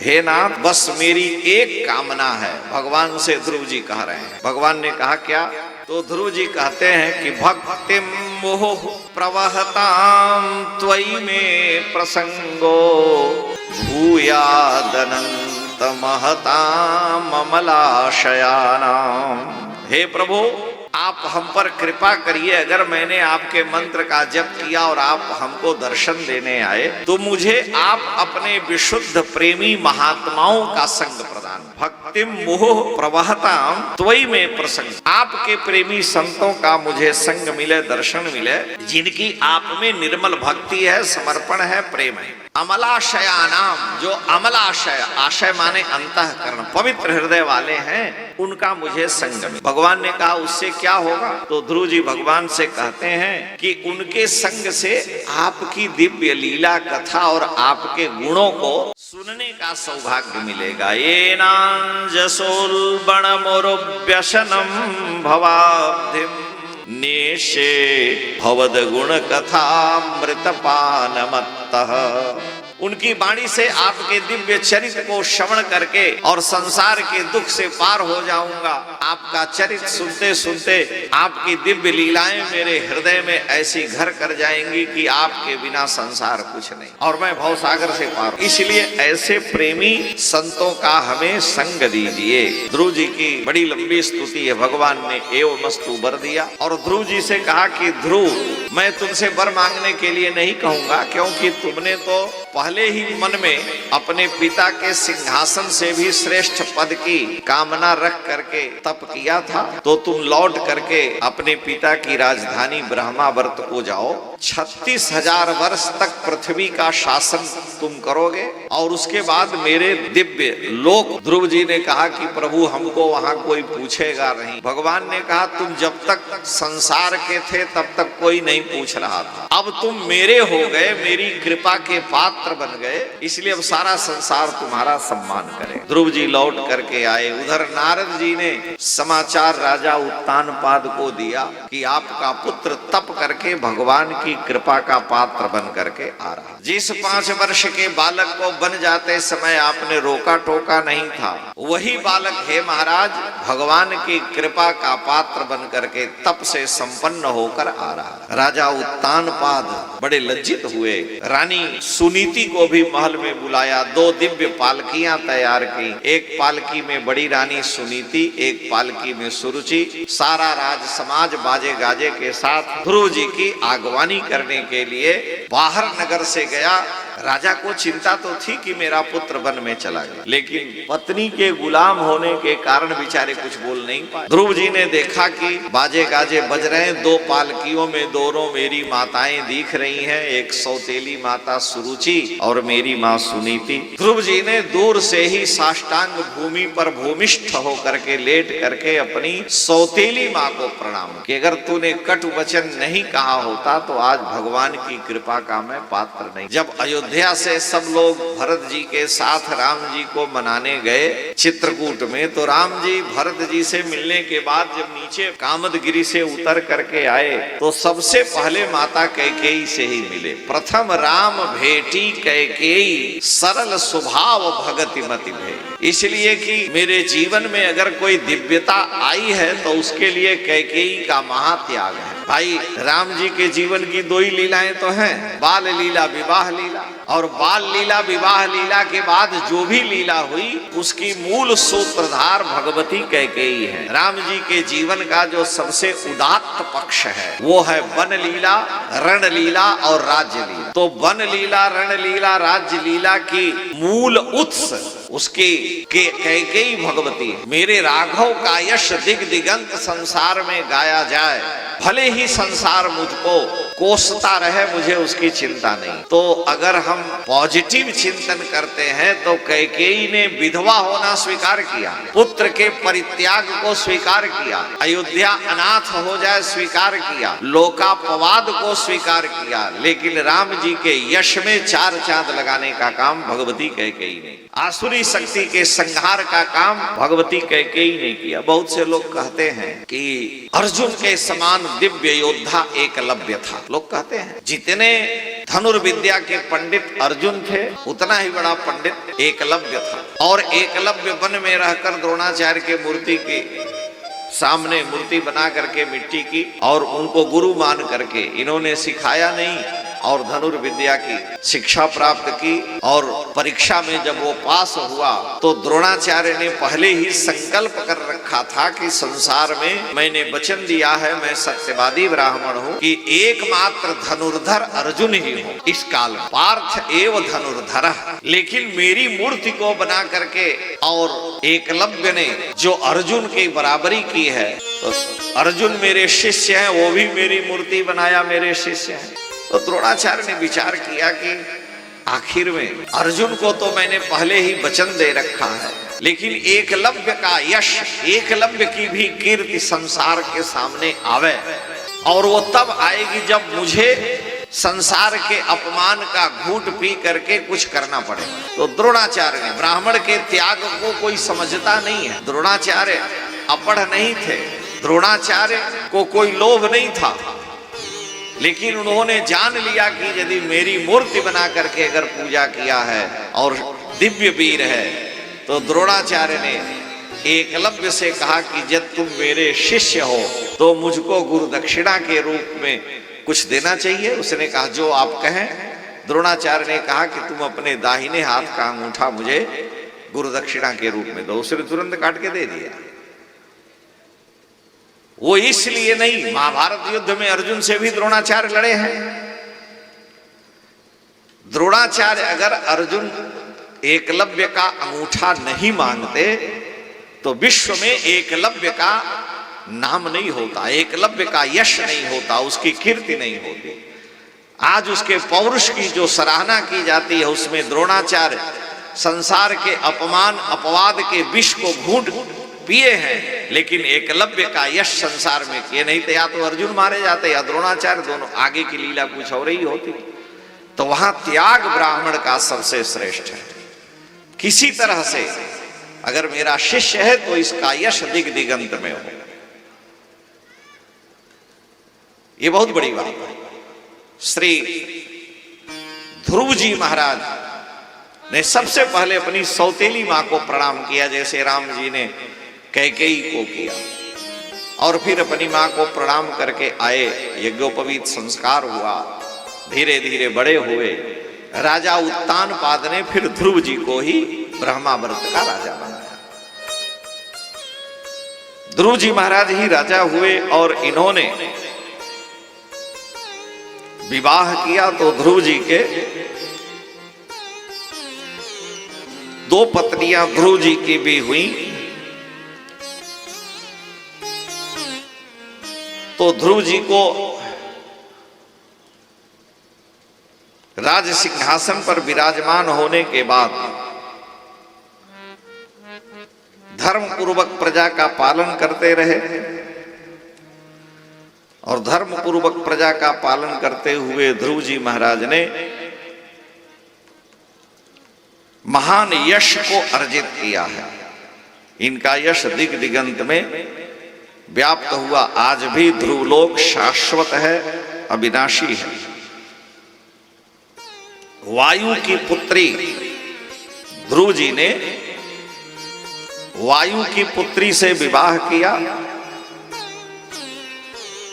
हे नाथ बस मेरी एक कामना है। भगवान से ध्रुव जी कह रहे हैं। भगवान ने कहा क्या? तो ध्रुव जी कहते हैं कि भक्तिम मोह प्रवहताम त्वयि में प्रसंगो भूयादनंत महताम अमलाशयानाम। हे प्रभु आप हम पर कृपा करिए। अगर मैंने आपके मंत्र का जप किया और आप हमको दर्शन देने आए तो मुझे आप अपने विशुद्ध प्रेमी महात्माओं का संग प्रदान। भक्तिम मोह प्रवहताम त्वयि में प्रसंग, आपके प्रेमी संतों का मुझे संग मिले, दर्शन मिले, जिनकी आप में निर्मल भक्ति है, समर्पण है, प्रेम है। अमलाशयानाम, जो अमलाशय, आशय माने अंतःकरण, पवित्र हृदय वाले हैं, उनका मुझे संग मिले। भगवान ने कहा उससे क्या होगा? तो ध्रुव जी भगवान से कहते हैं कि उनके संग से आपकी दिव्य लीला कथा और आपके गुणों को सुनने का सौभाग्य मिलेगा। ये नांजसोल्बणमोरुव्यसनम भवाब्धिम नेशे भवद गुण कथामृतपानमत्तः। उनकी वाणी से आपके दिव्य चरित्र को श्रवण करके और संसार के दुख से पार हो जाऊंगा। आपका चरित्र सुनते सुनते आपकी दिव्य लीलाएं मेरे हृदय में ऐसी घर कर जाएंगी कि आपके बिना संसार कुछ नहीं, और मैं भवसागर से पार। इसलिए ऐसे प्रेमी संतों का हमें संग दीजिए। ध्रुव जी की बड़ी लंबी स्तुति है। भगवान ने एवमस्तु वर दिया और ध्रुव जी से कहा कि ध्रुव मैं तुमसे वर मांगने के लिए नहीं कहूंगा, क्योंकि तुमने तो पहले ही मन में अपने पिता के सिंहासन से भी श्रेष्ठ पद की कामना रख करके तप किया था। तो तुम लौट करके अपने पिता की राजधानी ब्रह्मावर्त को जाओ। 36,000 वर्ष तक पृथ्वी का शासन तुम करोगे और उसके बाद मेरे दिव्य लोक। ध्रुव जी ने कहा कि प्रभु हमको वहां कोई पूछेगा नहीं। भगवान ने कहा तुम जब तक संसार के थे तब तक कोई नहीं पूछ रहा था, अब तुम मेरे हो गए, मेरी कृपा के पात्र बन गए, इसलिए अब सारा संसार तुम्हारा सम्मान करे। ध्रुव जी लौट करके आए। उधर नारद जी ने समाचार राजा उत्तानपाद को दिया कि आपका पुत्र तप करके भगवान की कृपा का पात्र बन करके आ रहा। जिस 5 वर्ष के बालक को बन जाते समय आपने रोका टोका नहीं था, वही बालक हे महाराज भगवान की कृपा का पात्र बन करके तप से संपन्न होकर आ रहा। राजा उत्तानपाद बड़े लज्जित हुए। रानी सुनीति को भी महल में बुलाया। 2 दिव्य पालकियां तैयार की। एक पालकी में बड़ी रानी सुनीति, एक पालकी में सुरुचि। सारा राज समाज बाजे गाजे के साथ ध्रुव जी की आगवानी करने के लिए बाहर नगर से गया। राजा को चिंता तो थी कि मेरा पुत्र वन में चला गया, लेकिन पत्नी के गुलाम होने के कारण बेचारे कुछ बोल नहीं पाए। ध्रुव जी ने देखा कि बाजे गाजे बज रहे हैं, 2 पालकियों में दोनों मेरी माताएं दिख रही हैं, एक सौतेली माता सुरुचि और मेरी माँ सुनीति। ध्रुव जी ने दूर से ही साष्टांग भूमि पर भूमिष्ठ होकर के लेट करके अपनी सौतेली माँ को प्रणाम कि अगर तूने कटु वचन नहीं कहा होता तो आज भगवान की कृपा का मैं पात्र नहीं। जब अयोध्या से सब लोग भरत जी के साथ राम जी को मनाने गए चित्रकूट में, तो राम जी भरत जी से मिलने के बाद जब नीचे कामदगिरी से उतर करके आए तो सबसे पहले माता कैकेयी से ही मिले। प्रथम राम भेटी कैकेयी सरल स्वभाव भगति मति भे। इसलिए कि मेरे जीवन में अगर कोई दिव्यता आई है तो उसके लिए कैकेयी का महात्याग है। भाई राम जी के जीवन की 2 ही लीलाएं तो हैं, बाल लीला विवाह लीला। और बाल लीला विवाह लीला के बाद जो भी लीला हुई उसकी मूल सूत्रधार भगवती कैकेयी है। राम जी के जीवन का जो सबसे उदात्त पक्ष है वो है वन लीला, रण लीला और राज्य लीला। तो वन लीला, रण लीला, राज्य लीला की मूल उत्स उसके कैकेयी भगवती। मेरे राघव का यश दिग दिगंत संसार में गाया जाए, भले ही संसार मुझको कोसता रहे, मुझे उसकी चिंता नहीं। तो अगर हम पॉजिटिव चिंतन करते हैं तो कैकेयी ने विधवा होना स्वीकार किया, पुत्र के परित्याग को स्वीकार किया, अयोध्या अनाथ हो जाए स्वीकार किया, लोकापवाद को स्वीकार किया, लेकिन राम जी के यश में 4 चांद लगाने का काम भगवती कैकेयी ने। आसुरी शक्ति के संहार का काम भगवती कैकेयी ने किया। बहुत से लोग कहते हैं कि अर्जुन के समान दिव्य योद्धा एकलव्य था। लोग कहते हैं जितने धनुर्विद्या के पंडित अर्जुन थे उतना ही बड़ा पंडित एकलव्य था। और एकलव्य वन में रहकर द्रोणाचार्य के मूर्ति की सामने मूर्ति बना करके मिट्टी की और उनको गुरु मान करके इन्होंने सिखाया नहीं और धनुर्विद्या की शिक्षा प्राप्त की। और परीक्षा में जब वो पास हुआ तो द्रोणाचार्य ने पहले ही संकल्प कर रखा था कि संसार में मैंने वचन दिया है, मैं सत्यवादी ब्राह्मण हूँ, कि एकमात्र धनुर्धर अर्जुन ही हूँ इस काल में, पार्थ एव धनुर्धर। लेकिन मेरी मूर्ति को बना करके और एकलव्य ने जो अर्जुन की बराबरी की है, तो अर्जुन मेरे शिष्य हैं, वो भी मेरी मूर्ति बनाया मेरे शिष्य हैं। तो द्रोणाचार्य ने विचार किया कि आखिर में अर्जुन को तो मैंने पहले ही वचन दे रखा है, लेकिन एकलव्य का यश, एकलव्य की भी कीर्ति संसार के सामने आवे, और वो तब आएगी जब मुझे संसार के अपमान का घूंट पी करके कुछ करना पड़े। तो द्रोणाचार्य ने, ब्राह्मण के त्याग को कोई समझता नहीं है, द्रोणाचार्य अपढ़ नहीं थे, द्रोणाचार्य को कोई लोभ नहीं था, लेकिन उन्होंने जान लिया कि यदि मेरी मूर्ति बना करके अगर पूजा किया है और दिव्य वीर है, तो द्रोणाचार्य ने एकलव्य से कहा कि जब तुम मेरे शिष्य हो तो मुझको गुरु दक्षिणा के रूप में कुछ देना चाहिए। उसने कहा जो आप कहें। द्रोणाचार्य ने कहा कि तुम अपने दाहिने हाथ का अंगूठा मुझे गुरु दक्षिणा के रूप में दो। उसने तुरंत काट के दे दिया। वो इसलिए नहीं, महाभारत युद्ध में अर्जुन से भी द्रोणाचार्य लड़े हैं। द्रोणाचार्य अगर अर्जुन एकलव्य का अंगूठा नहीं मांगते तो विश्व में एकलव्य का नाम नहीं होता, एकलव्य का यश नहीं होता, उसकी कीर्ति नहीं होती। आज उसके पौरुष की जो सराहना की जाती है उसमें द्रोणाचार्य संसार के अपमान अपवाद के विष को घूंट पिए हैं, लेकिन एकलव्य का यश संसार में किए नहीं थे। या तो अर्जुन मारे जाते या द्रोणाचार्य, दोनों आगे की लीला कुछ और ही होती। तो वहां त्याग ब्राह्मण का सबसे श्रेष्ठ है। किसी तरह से अगर मेरा शिष्य है तो इसका यश दिग दिगंत में हो, ये बहुत बड़ी बात है। श्री ध्रुव जी महाराज ने सबसे पहले अपनी सौतेली मां को प्रणाम किया, जैसे राम जी ने कैकेयी को किया, और फिर अपनी मां को प्रणाम करके आए। यज्ञोपवीत संस्कार हुआ, धीरे धीरे बड़े हुए। राजा उत्तानपाद ने फिर ध्रुव जी को ही ब्रह्मावर्त का राजा बनाया। ध्रुव जी महाराज ही राजा हुए और इन्होंने विवाह किया। तो ध्रुव जी के दो पत्नियां ध्रुव जी की भी हुई। तो ध्रुव जी को राज सिंहासन पर विराजमान होने के बाद धर्म पूर्वक प्रजा का पालन करते रहे, और धर्म पूर्वक प्रजा का पालन करते हुए ध्रुव जी महाराज ने महान यश को अर्जित किया है। इनका यश दिग दिगंत में व्याप्त हुआ। आज भी ध्रुवलोक शाश्वत है, अविनाशी है। वायु की पुत्री ध्रुव जी ने वायु की पुत्री से विवाह किया।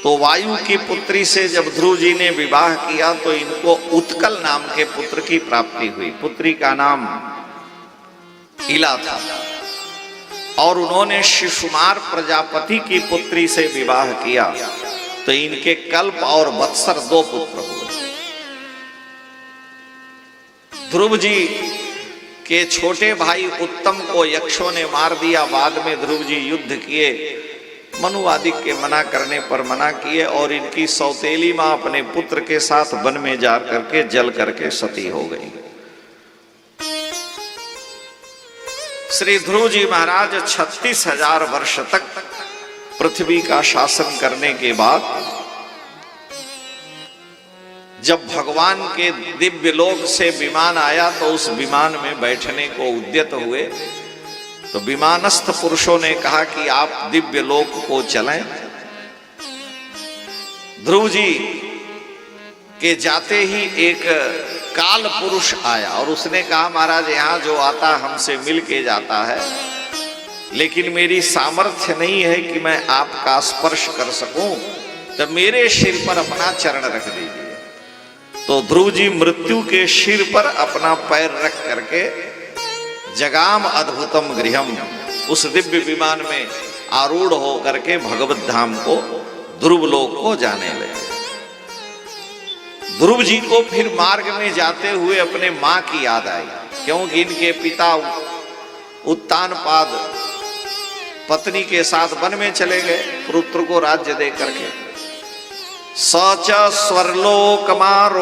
तो वायु की पुत्री से जब ध्रुव जी ने विवाह किया तो इनको उत्कल नाम के पुत्र की प्राप्ति हुई। पुत्री का नाम इला था, और उन्होंने शिशुमार प्रजापति की पुत्री से विवाह किया। तो इनके कल्प और वत्सर दो पुत्र हुए। ध्रुव जी के छोटे भाई उत्तम को यक्षों ने मार दिया। बाद में ध्रुव जी युद्ध किए, मनुवादिक के मना करने पर मना किए, और इनकी सौतेली मां अपने पुत्र के साथ वन में जा करके जल करके सती हो गई। श्री ध्रुव जी महाराज 36,000 वर्ष तक पृथ्वी का शासन करने के बाद जब भगवान के दिव्य लोक से विमान आया तो उस विमान में बैठने को उद्यत हुए, तो विमानस्थ पुरुषों ने कहा कि आप दिव्य लोक को चलें। ध्रुव जी के जाते ही एक काल पुरुष आया और उसने कहा, महाराज यहाँ जो आता हमसे मिल के जाता है, लेकिन मेरी सामर्थ्य नहीं है कि मैं आपका स्पर्श कर सकूं, तो मेरे सिर पर अपना चरण रख दीजिए। तो ध्रुव जी मृत्यु के सिर पर अपना पैर रख करके जगाम अद्भुतम गृहम, उस दिव्य विमान में आरूढ़ होकर के भगवत धाम को, ध्रुव लोक को जाने लगे। ध्रुव जी को फिर मार्ग में जाते हुए अपने मां की याद आई, क्योंकि इनके पिता उत्तानपाद पत्नी के साथ वन में चले गए पुत्र को राज्य दे करके। सच स्वर्लोकमारोक्ष्यन्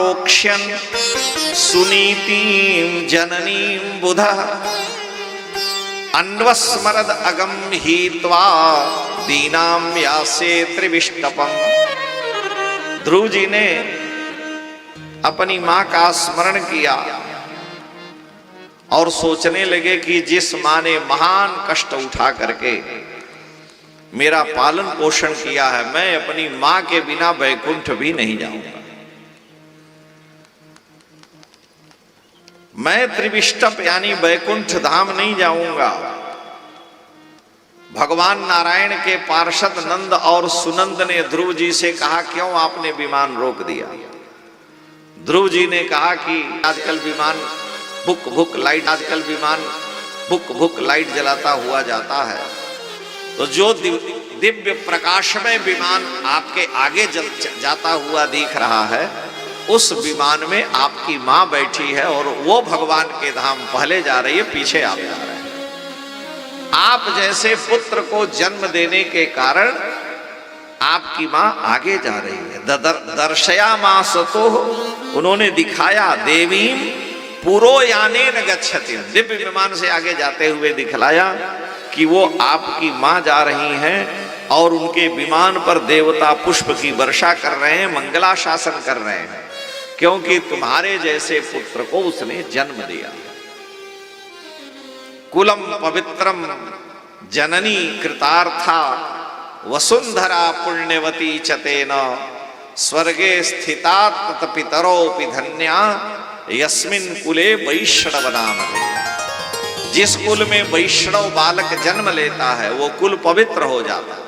सुनीतिं जननीं बुधः अन्वस्मरद अगम हीत्वा दीनां यासे त्रिविष्टपम्। ध्रुव जी ने अपनी मां का स्मरण किया और सोचने लगे कि जिस मां ने महान कष्ट उठा करके मेरा पालन पोषण किया है, मैं अपनी मां के बिना वैकुंठ भी नहीं जाऊंगा। मैं त्रिविष्टप यानी वैकुंठ धाम नहीं जाऊंगा। भगवान नारायण के पार्षद नंद और सुनंद ने ध्रुव जी से कहा, क्यों आपने विमान रोक दिया? ध्रुव जी ने कहा कि आजकल विमान भुक भुक लाइट, आजकल विमान भुक भुक लाइट जलाता हुआ जाता है, तो जो दिव्य प्रकाशमय विमान आपके आगे जाता हुआ दिख रहा है, उस विमान में आपकी मां बैठी है और वो भगवान के धाम पहले जा रही है, पीछे आप जा रहे हैं। आप जैसे पुत्र को जन्म देने के कारण आपकी मां आगे जा रही है। दर्शयामास, तो उन्होंने दिखाया, देवीम पुरोयाने न गच्छति, दिव्य विमान से आगे जाते हुए दिखलाया कि वो आपकी मां जा रही हैं और उनके विमान पर देवता पुष्प की वर्षा कर रहे हैं, मंगलाशासन कर रहे हैं, क्योंकि तुम्हारे जैसे पुत्र को उसने जन्म दिया। कुलम पवित्रम जननी कृतार्था वसुंधरा पुण्यवती चतेन स्वर्गे स्थिता तत्पितरोपि धन्या यस्मिन कुले वैष्णव नाम है। जिस कुल में वैष्णव बालक जन्म लेता है वो कुल पवित्र हो जाता है,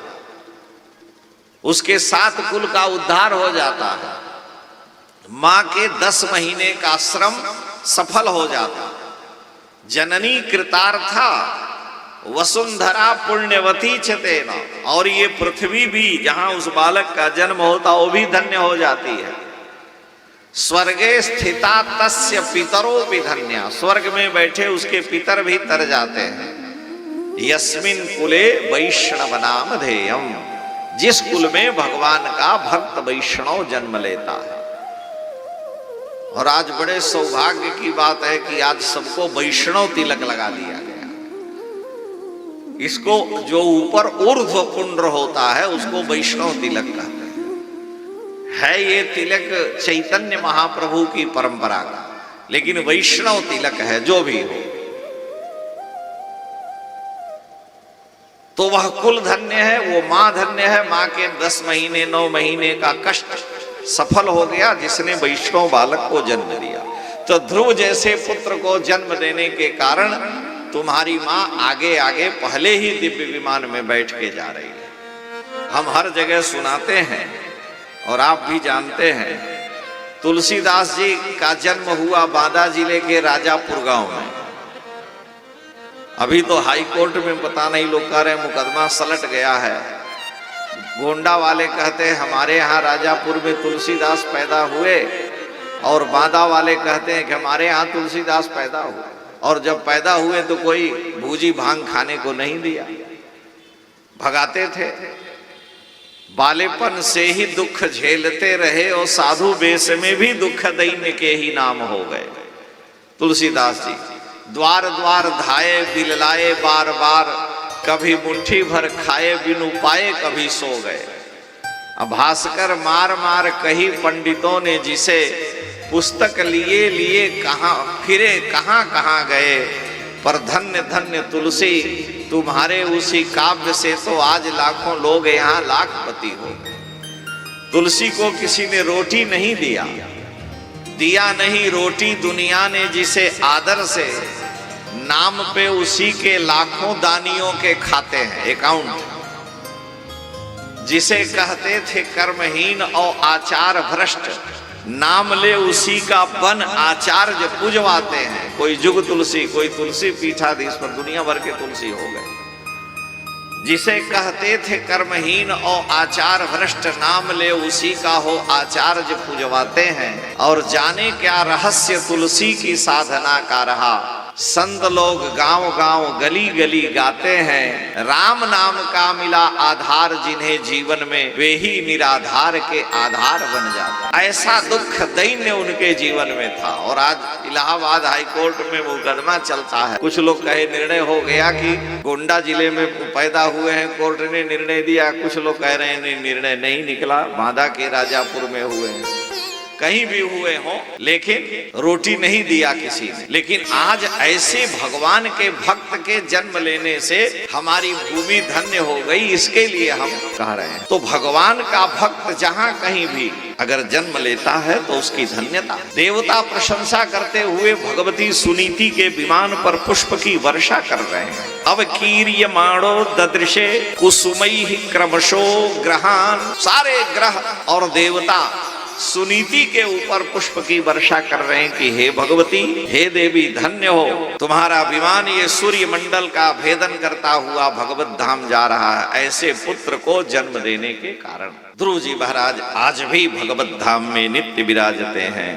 उसके 7 कुल का उद्धार हो जाता है, मां के 10 महीने का श्रम सफल हो जाता है। जननी कृतार्था वसुंधरा पुण्यवती चतेन, और ये पृथ्वी भी जहां उस बालक का जन्म होता वो भी धन्य हो जाती है। स्वर्गे स्थिता तस्य पितरो भी धन्या, स्वर्ग में बैठे उसके पितर भी तर जाते हैं। यस्मिन कुले वैष्णव नाम धेयम, जिस कुल में भगवान का भक्त वैष्णव जन्म लेता है। और आज बड़े सौभाग्य की बात है कि आज सबको वैष्णव तिलक लगा दिया गया। इसको जो ऊपर ऊर्ध्व पुंड्र होता है उसको वैष्णव तिलक कहते हैं। है ये तिलक चैतन्य महाप्रभु की परंपरा का, लेकिन वैष्णव तिलक है जो भी हो, तो वह कुल धन्य है, वो मां धन्य है। मां के 10 महीने 9 महीने का कष्ट सफल हो गया जिसने वैष्णव बालक को जन्म दिया। तो ध्रुव जैसे पुत्र को जन्म देने के कारण तुम्हारी मां आगे आगे पहले ही दिव्य विमान में बैठ के जा रही है। हम हर जगह सुनाते हैं और आप भी जानते हैं, तुलसीदास जी का जन्म हुआ बांदा जिले के राजापुर गांव में। अभी तो हाई कोर्ट में पता नहीं लोग कह रहे मुकदमा सलट गया है। गोंडा वाले कहते हैं हमारे यहाँ राजापुर में तुलसीदास पैदा हुए, और बांदा वाले कहते हैं कि हमारे यहाँ तुलसीदास पैदा हुए, और जब पैदा हुए तो कोई भूजी भांग खाने को नहीं दिया, भगाते थे। बालेपन से ही दुख झेलते रहे और साधु वेश में भी दुख दैन्य के ही नाम हो गए। तुलसीदास जी द्वार द्वार धाये बिललाए बार बार, कभी मुट्ठी भर खाए बिनु पाए कभी सो गए। अब भास्कर मार मार कही पंडितों ने जिसे, पुस्तक लिए लिए कहाँ फिरे कहाँ कहाँ गए, पर धन्य धन्य तुलसी तुम्हारे उसी काव्य से तो आज लाखों लोग यहाँ लाखपति हो गए। तुलसी को किसी ने रोटी नहीं दिया नहीं रोटी दुनिया ने जिसे आदर से, नाम पे उसी के लाखों दानियों के खाते हैं अकाउंट। जिसे कहते थे कर्महीन और आचार भ्रष्ट, नाम ले उसी का बन आचार्य पूजवाते हैं। कोई जुग तुलसी, कोई तुलसी पीठाधीश, पर दुनिया भर के तुलसी हो गए। जिसे कहते थे कर्महीन और आचार भ्रष्ट, नाम ले उसी का हो आचार्य पूजवाते हैं। और जाने क्या रहस्य तुलसी की साधना का रहा, संत लोग गांव गांव गली गली गाते हैं। राम नाम का मिला आधार जिन्हें जीवन में, वे ही निराधार के आधार बन जाते। ऐसा दुख दैन्य उनके जीवन में था। और आज इलाहाबाद हाई कोर्ट में मुकदमा चलता है। कुछ लोग कहे निर्णय हो गया कि गोंडा जिले में पैदा हुए हैं, कोर्ट ने निर्णय दिया। कुछ लोग कह रहे हैं निर्णय नहीं निकला, बांदा के राजापुर में हुए हैं। कहीं भी हुए हों, लेकिन रोटी नहीं दिया किसी ने। लेकिन आज ऐसे भगवान के भक्त के जन्म लेने से हमारी भूमि धन्य हो गई, इसके लिए हम कह रहे हैं। तो भगवान का भक्त जहां कहीं भी अगर जन्म लेता है तो उसकी धन्यता। देवता प्रशंसा करते हुए भगवती सुनीति के विमान पर पुष्प की वर्षा कर रहे हैं। अब कीर्यमाणो ददृशे कुसुमैः क्रमशो ग्रहान, सारे ग्रह और देवता सुनीति के ऊपर पुष्प की वर्षा कर रहे हैं कि हे भगवती, हे देवी, धन्य हो, तुम्हारा विमान ये सूर्य मंडल का भेदन करता हुआ भगवत धाम जा रहा है। ऐसे पुत्र को जन्म देने के कारण ध्रुव जी महाराज आज भी भगवत धाम में नित्य विराजते हैं।